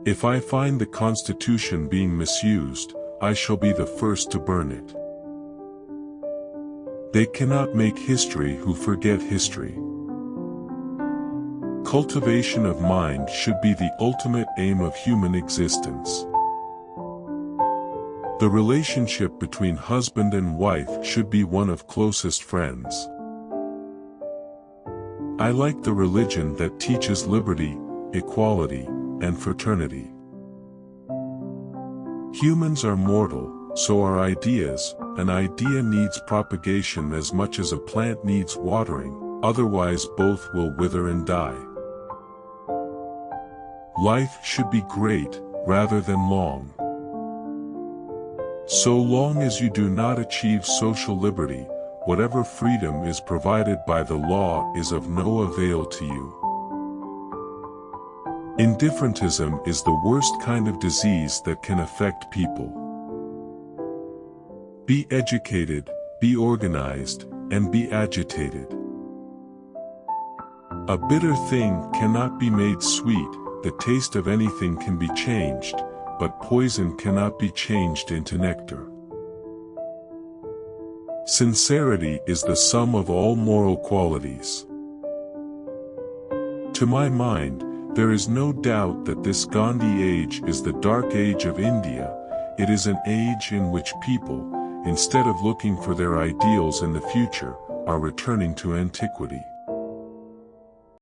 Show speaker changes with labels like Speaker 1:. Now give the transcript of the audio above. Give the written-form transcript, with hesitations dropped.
Speaker 1: If I find the Constitution being misused, I shall be the first to burn it. They cannot make history who forget history. Cultivation of mind should be the ultimate aim of human existence. The relationship between husband and wife should be one of closest friends. I like the religion that teaches liberty, equality, and fraternity. Humans are mortal, so are ideas. An idea needs propagation as much as a plant needs watering, otherwise both will wither and die. Life should be great, rather than long. So long as you do not achieve social liberty, whatever freedom is provided by the law is of no avail to you. Indifferentism is the worst kind of disease that can affect people. Be educated, be organized, and be agitated. A bitter thing cannot be made sweet, the taste of anything can be changed, but poison cannot be changed into nectar. Sincerity is the sum of all moral qualities. To my mind, there is no doubt that this Gandhi age is the dark age of India. It is an age in which people, instead of looking for their ideals in the future, are returning to antiquity.